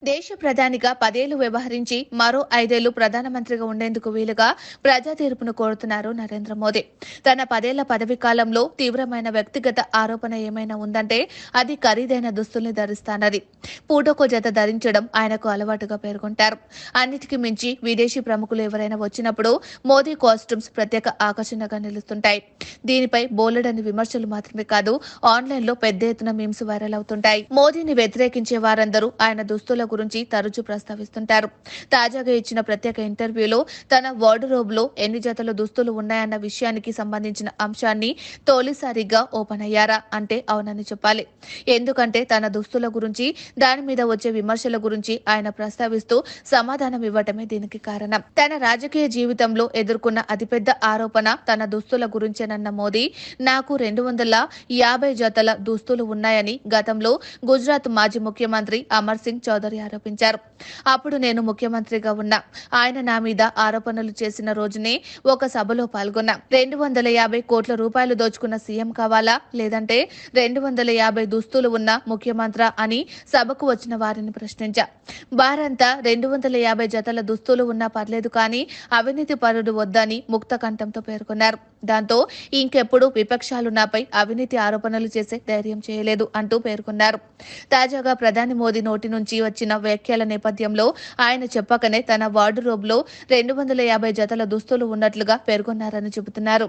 దేశ ప్రధానిగా 10 ఏళ్లు వ్యవహరించి మరో 5 ఏళ్లు ప్రధానమంత్రిగా ఉండేందుకు వీలుగా ప్రజా తీర్పును కోరుతున్నారు నరేంద్ర మోదీ. తన 10 ఏళ్ల పదవీ కాలంలో తీవ్రమైన వ్యక్తిగత ఆరోపణ ఏమైనా ఉందంటే అది ఖరీదైన దుస్తుల్ని ధరిస్తానది. పూటకో జత ధరించడం ఆయనకు అలవాటుగా పేర్కొంటారు. అన్నిటికీ మించి విదేశీ ప్రముఖులు ఎవరైనా వచ్చినప్పుడు మోదీ కాస్ట్యూమ్స్ ప్రత్యేక ఆకర్షణగా నిలుస్తుంటాయి. దీనిపై బోలెడని విమర్శలు మాత్రమే కాదు, ఆన్లైన్లో పెద్ద ఎత్తున మీమ్స్ వైరల్ అవుతుంటాయి. మోదీని వ్యతిరేకించే వారందరూ ఆయన దుస్తుల గురించి తరచూ ప్రస్తావిస్తుంటారు. తాజాగా ఇచ్చిన ప్రత్యేక ఇంటర్వ్యూలో తన వార్డ్రోబ్ లో ఎన్ని జతల దుస్తులు ఉన్నాయన్న విషయానికి సంబంధించిన అంశాన్ని తొలిసారిగా ఓపెన్ అయ్యారా అంటే అవునని చెప్పాలి. ఎందుకంటే తన దుస్తుల గురించి, దాని మీద వచ్చే విమర్శల గురించి ఆయన ప్రస్తావిస్తూ సమాధానం ఇవ్వటమే దీనికి కారణం. తన రాజకీయ జీవితంలో ఎదుర్కొన్న అతిపెద్ద ఆరోపణ తన దుస్తుల గురించేనన్న మోదీ, నాకు 250 జతల దుస్తులు ఉన్నాయని గతంలో గుజరాత్ మాజీ ముఖ్యమంత్రి అమర్ సింగ్ చౌదరి ఆరోపించారు. అప్పుడు నేను ముఖ్యమంత్రిగా ఉన్నా. ఆయన నా మీద ఆరోపణలు చేసిన రోజునే ఒక సభలో పాల్గొన్నా. 250 కోట్ల రూపాయలు దోచుకున్న సీఎం కావాలా, లేదంటే 250 దుస్తులు ఉన్న ముఖ్యమంత్రి అని సభకు వచ్చిన వారిని ప్రశ్నించా. వారంతా 250 జతల దుస్తులు ఉన్నా పర్లేదు కానీ అవినీతి పరుడు వద్దని ముక్త కంఠంతో పేర్కొన్నారు. దాంతో ఇంకెప్పుడు విపక్షాలు నాపై అవినీతి ఆరోపణలు చేసే ధైర్యం చేయలేదు అంటూ పేర్కొన్నారు. తాజాగా ప్రధాని మోదీ నోటి నుంచి వచ్చిన వ్యాఖ్యల నేపథ్యంలో ఆయన చెప్పకనే తన వార్డ్రోబ్ లో 250 జతల దుస్తులు ఉన్నట్లుగా పేర్కొన్నారని చెబుతున్నారు.